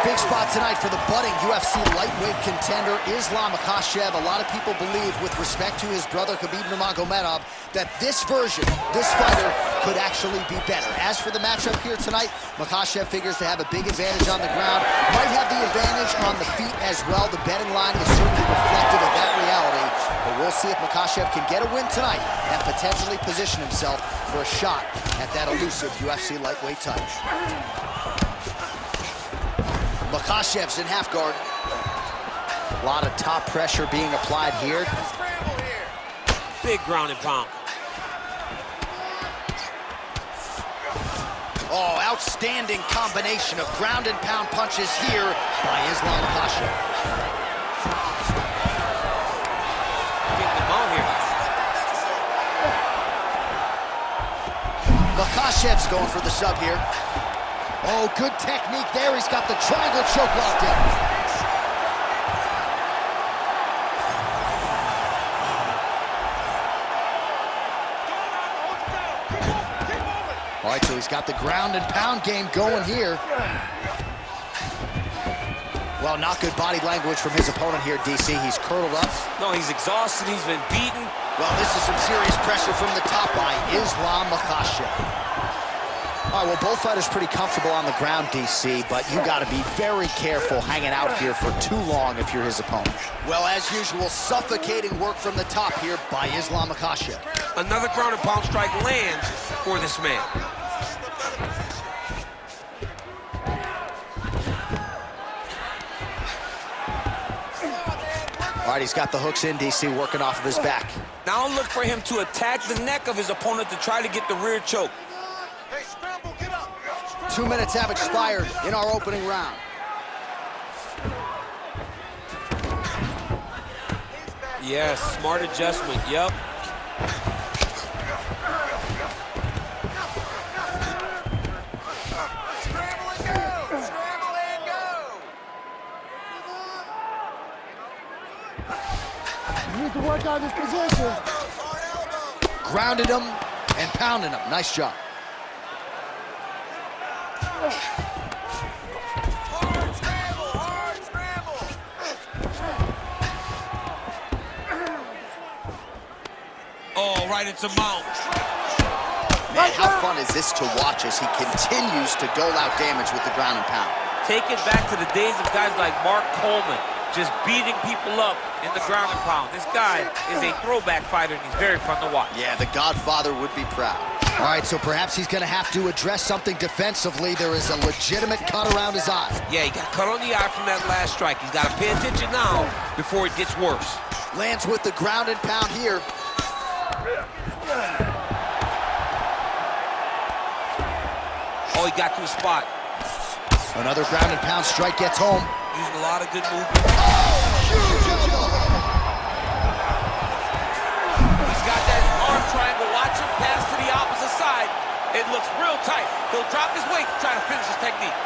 big spot tonight for the budding UFC lightweight contender Islam Makhachev. A lot of people believe, with respect to his brother Khabib Nurmagomedov, that this version, this fighter, could actually be better. As for the matchup here tonight, Makhachev figures to have a big advantage on the ground, might have the advantage on the feet as well. The betting line is certainly reflective of that reality, but we'll see if Makhachev can get a win tonight and potentially position himself for a shot at that elusive UFC lightweight title. Makhachev's in half guard. A lot of top pressure being applied here. Big ground and pound. Oh, outstanding combination of ground and pound punches here by Islam Makhachev. Getting them out here. Makhachev's going for the sub here. Oh, good technique there. He's got the triangle choke locked in. All right, so he's got the ground and pound game going here. Well, not good body language from his opponent here, DC. He's curled up. No, he's exhausted. He's been beaten. Well, this is some serious pressure from the top by Islam Makhachev. All right, well, both fighters pretty comfortable on the ground, DC, but you got to be very careful hanging out here for too long if you're his opponent. Well, as usual, suffocating work from the top here by Islam Makhachev. Another ground and pound strike lands for this man. All right, he's got the hooks in, DC, working off of his back. Now look for him to attack the neck of his opponent to try to get the rear choke. 2 minutes have expired in our opening round. Yes, smart adjustment, yep. You need to work on this position. Grounded him and pounded him. Nice job. Hard scramble, hard scramble. Oh, right into mount. Man, how fun is this to watch as he continues to dole out damage with the ground and pound? Take it back to the days of guys like Mark Coleman, just beating people up in the ground and pound. This guy is a throwback fighter, and he's very fun to watch. Yeah, the Godfather would be proud. All right, so perhaps he's going to have to address something defensively. There is a legitimate cut around his eye. Yeah, he got cut on the eye from that last strike. He's got to pay attention now before it gets worse. Lands with the ground and pound here. Oh, he got to a spot. Another ground and pound strike gets home. Using a lot of good movement. He's got that arm triangle. Watch him pass to the opposite side. It looks real tight. He'll drop his weight to try to finish his technique.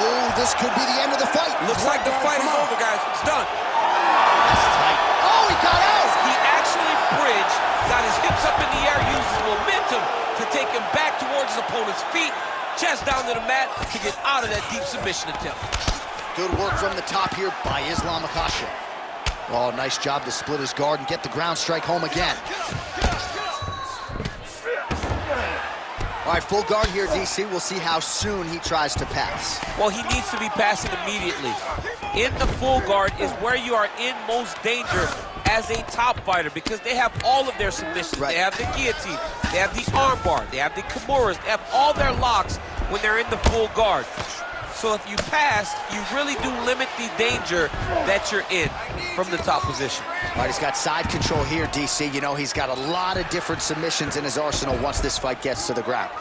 Oh, this could be the end of the fight. Looks like the fight is over, guys. It's done. That's tight. Oh, he got out. He actually bridged, got his hips up in the air, used his momentum to take him back towards his opponent's feet, chest down to the mat to get out of that deep submission attempt. Good work from the top here by Islam Makhachev. Oh, nice job to split his guard and get the ground strike home again. All right, full guard here, DC. We'll see how soon he tries to pass. Well, he needs to be passing immediately. In the full guard is where you are in most danger as a top fighter, because they have all of their submissions. Right. They have the guillotine, they have the arm bar, they have the kimuras, they have all their locks when they're in the full guard. So if you pass, you really do limit the danger that you're in from the top position. All right, he's got side control here, DC. You know, he's got a lot of different submissions in his arsenal once this fight gets to the ground.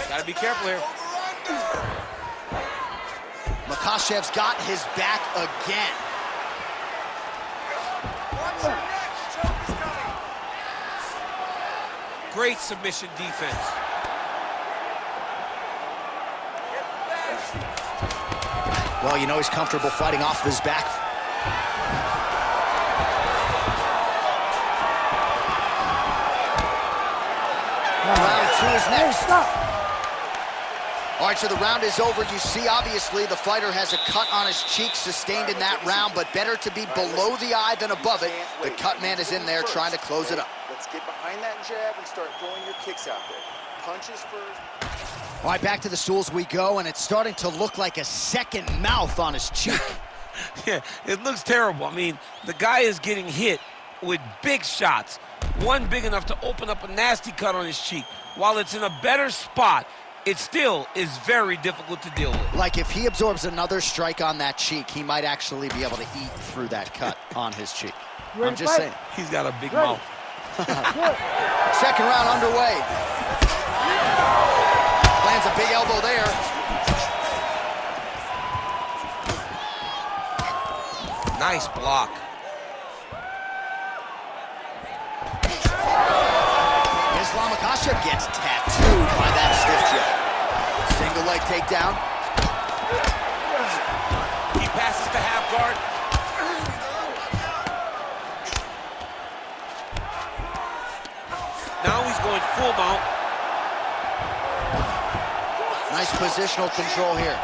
Gotta be careful here. Makhachev's got his back again. Great submission defense. Well, you know he's comfortable fighting off of his back. Round who is next. Stop. All right, so the round is over. You see, obviously, the fighter has a cut on his cheek sustained in that round, but better to be below the eye than above it. The cut man is in there trying to close it up. Let's get behind that jab and start throwing your kicks out there. Punches first. All right, back to the stools we go, and it's starting to look like a second mouth on his cheek. Yeah, it looks terrible. I mean, the guy is getting hit with big shots. One big enough to open up a nasty cut on his cheek. While it's in a better spot, it still is very difficult to deal with. Like, if he absorbs another strike on that cheek, he might actually be able to eat through that cut on his cheek. I'm just saying. He's got a big mouth. Second round underway. Lands a big elbow there. Nice block. Makhachev gets tattooed by that stiff jab. Single leg takedown. He passes to half guard. Now he's going full mount. Nice positional control here.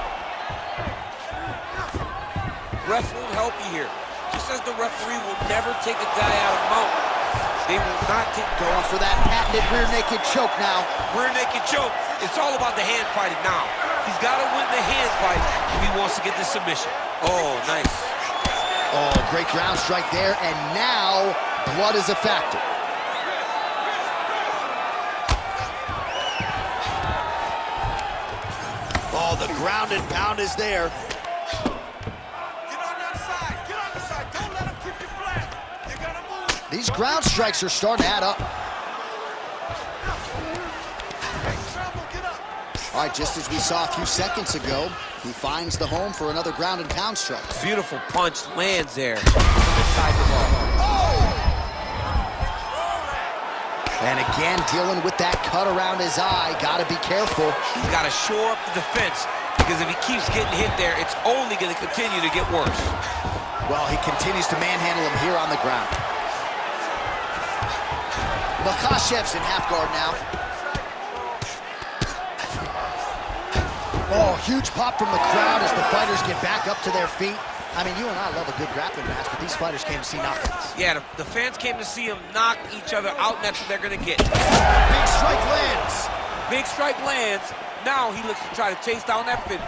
Ref won't help you here. Just as the referee will never take a guy out of mount, they will not take... Going for that patented rear naked choke now. Rear naked choke. It's all about the hand fighting now. He's got to win the hand fight if he wants to get this submission. Oh, nice. Oh, great ground strike there, and now blood is a factor. Oh, the ground and pound is there. These ground strikes are starting to add up. All right, just as we saw a few seconds ago, he finds the home for another ground and pound strike. Beautiful punch lands there. Inside the ball. And again, dealing with that cut around his eye. Got to be careful. He's got to shore up the defense, because if he keeps getting hit there, it's only going to continue to get worse. Well, he continues to manhandle him here on the ground. Makhachev's in half guard now. Oh, huge pop from the crowd as the fighters get back up to their feet. I mean, you and I love a good grappling match, but these fighters came to see knockouts. Yeah, the fans came to see them knock each other out, and that's what they're going to get. Big strike lands. Big strike lands. Now he looks to try to chase down that finish.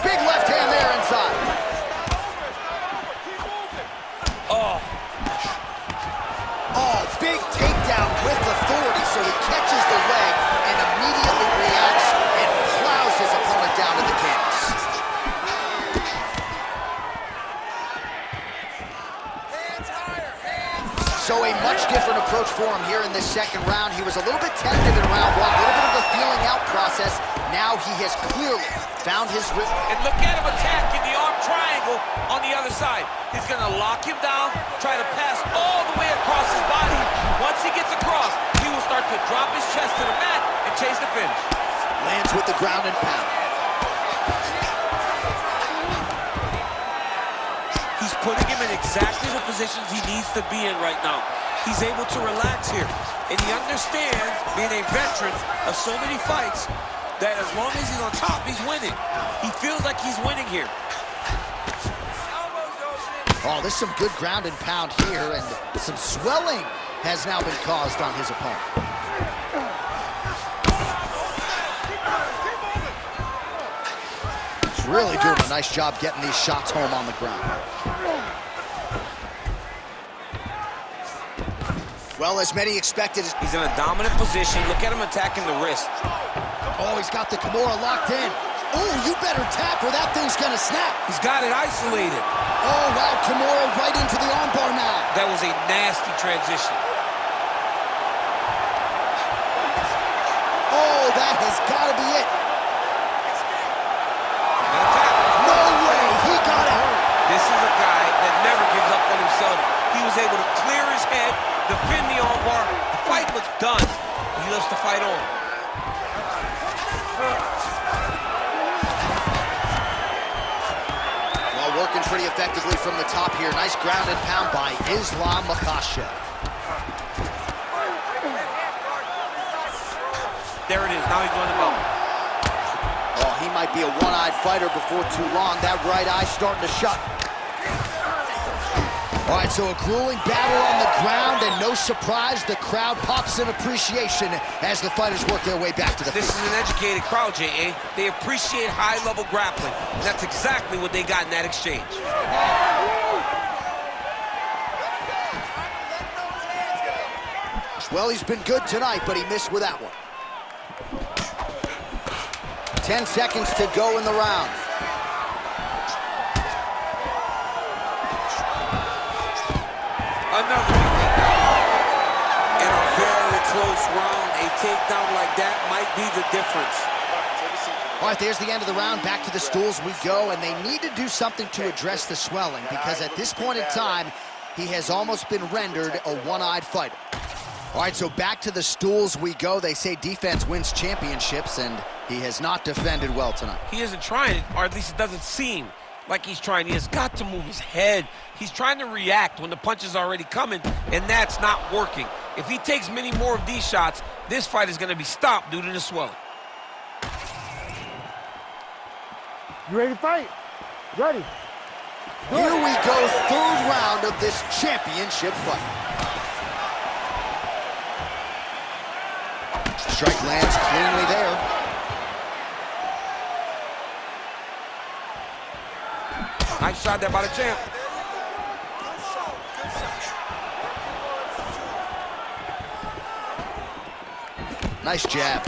Big left hand there inside. Oh. Oh, big takedown with authority, so he catches the leg and immediately reacts and plows his opponent down to the canvas. So a much different approach for him here in this second round. He was a little bit tentative in round one, a little bit of a feeling out process. Now he has clearly found his rhythm. And look at him attacking the arm triangle on the other side. He's going to lock him down, try to pass all the way across his body. Once he gets across, he will start to drop his chest to the mat and chase the finish. Lands with the ground and pound. He's putting him in exactly the positions he needs to be in right now. He's able to relax here. And he understands, being a veteran of so many fights, that as long as he's on top, he's winning. He feels like he's winning here. Oh, there's some good ground and pound here, and some swelling has now been caused on his opponent. He's really doing a nice job getting these shots home on the ground. Well, as many expected. He's in a dominant position. Look at him attacking the wrist. Oh, he's got the Kimura locked in. Oh, you better tap or that thing's gonna snap. He's got it isolated. Oh, wow, Kimura right into the armbar now. That was a nasty transition. Oh, that has got to be it. No way, he got out. This is a guy that never gives up on himself. He was able to clear his head, defend the armbar. The fight was done. He lives to fight on. Well, working pretty effectively from the top here. Nice ground and pound by Islam Makhachev. There it is. Now he's on the mount. Oh, he might be a one-eyed fighter before too long. That right eye starting to shut. All right, so a grueling battle on the ground, and no surprise, the crowd pops in appreciation as the fighters work their way back to the This is an educated crowd, J.A. They appreciate high-level grappling, and that's exactly what they got in that exchange. Well, he's been good tonight, but he missed with that one. 10 seconds to go in the round. Another takedown. In a very close round, a takedown like that might be the difference. All right, there's the end of the round. Back to the stools we go, and they need to do something to address the swelling, because at this point in time, he has almost been rendered a one-eyed fighter. All right, so back to the stools we go. They say defense wins championships, and he has not defended well tonight. He isn't trying, or at least it doesn't seem like he's trying. He has got to move his head. He's trying to react when the punch is already coming, and that's not working. If he takes many more of these shots, this fight is going to be stopped due to the swelling. You ready to fight? Ready. Here we go, third round of this championship fight. Strike lands cleanly there. Nice shot there by the champ. Nice jab.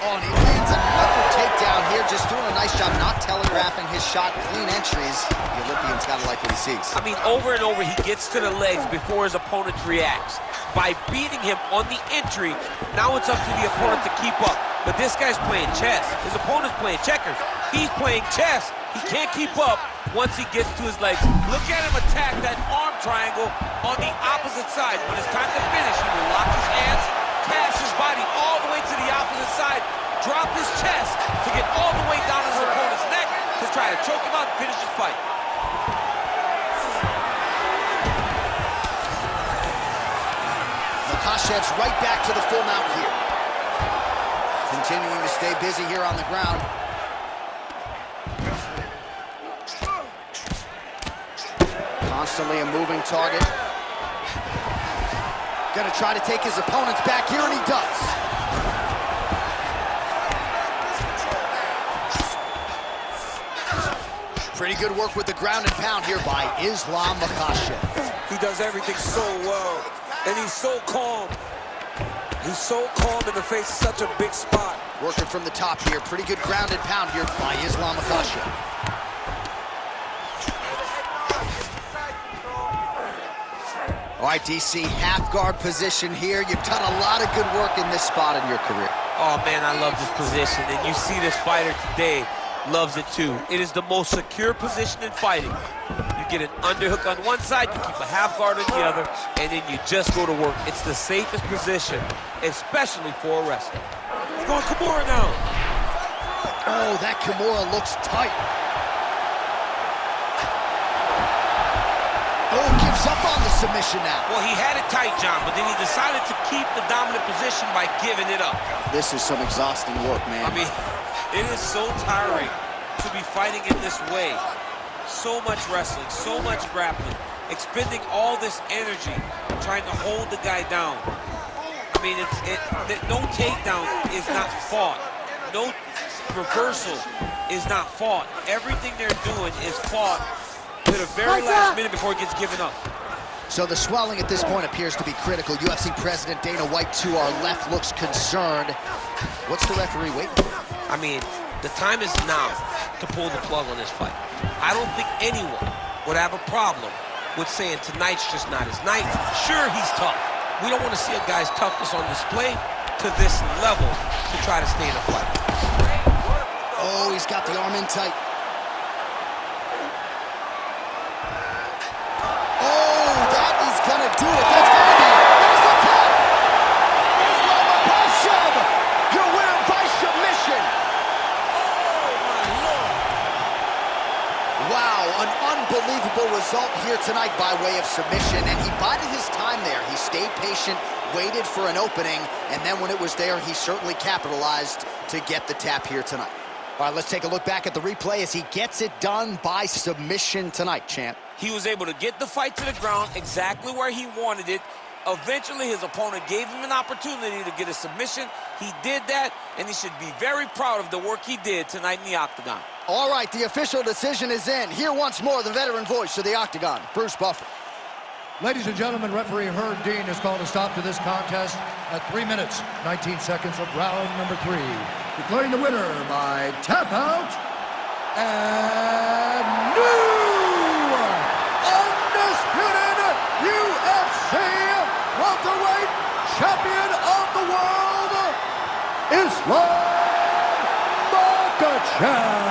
Oh, and he lands another takedown here, just doing a nice job not telegraphing his shot. Clean entries. The Olympian's got to like what he sees. I mean, over and over, he gets to the legs before his opponent reacts. By beating him on the entry, now it's up to the opponent to keep up. But this guy's playing chess. His opponent's playing checkers. He's playing chess. He can't keep up once he gets to his legs. Look at him attack that arm triangle on the opposite side. When it's time to finish, he will lock his hands, cast his body all the way to the opposite side, drop his chest to get all the way down his opponent's neck to try to choke him out and finish his fight. Makhachev's right back to the full mount here. Continuing to stay busy here on the ground. Constantly a moving target. Gonna try to take his opponents back here, and he does. Pretty good work with the ground and pound here by Islam Makhachev. He does everything so well, and he's so calm. He's so calm in the face of such a big spot. Working from the top here. Pretty good ground and pound here by Islam Makhachev. All right, DC, half guard position here. You've done a lot of good work in this spot in your career. Oh, man, I love this position, and you see this fighter today loves it too. It is the most secure position in fighting. You get an underhook on one side, you keep a half guard on the other, and then you just go to work. It's the safest position, especially for a wrestler. He's going Kimura now. Oh, that Kimura looks tight. Oh, gives up on the submission now. Well, he had it tight, John, but then he decided to keep the dominant position by giving it up. This is some exhausting work, man. I mean, it is so tiring to be fighting in this way. So much wrestling, so much grappling, expending all this energy trying to hold the guy down. I mean, no takedown is not fought. No reversal is not fought. Everything they're doing is fought to the very last minute before it gets given up. So the swelling at this point appears to be critical. UFC President Dana White to our left looks concerned. What's the referee waiting for? I mean, the time is now to pull the plug on this fight. I don't think anyone would have a problem with saying tonight's just not his night. Sure, he's tough. We don't want to see a guy's toughness on display to this level to try to stay in a fight. Oh, he's got the arm in tight. Oh, that is gonna do it. That's gonna be it. There's the tap. Islam Makhachev, your winner by submission. Wow, an unbelievable result here tonight by way of submission, and he bided his time there. He stayed patient, waited for an opening, and then when it was there, he certainly capitalized to get the tap here tonight. All right, let's take a look back at the replay as he gets it done by submission tonight, champ. He was able to get the fight to the ground exactly where he wanted it. Eventually, his opponent gave him an opportunity to get a submission. He did that, and he should be very proud of the work he did tonight in the octagon. All right, the official decision is in. Here once more, the veteran voice of the octagon, Bruce Buffer. Ladies and gentlemen, referee Herb Dean has called a stop to this contest at 3 minutes, 19 seconds of round number 3. Declaring the winner by tap out, and new undisputed UFC welterweight champion of the world, Islam Makhachev.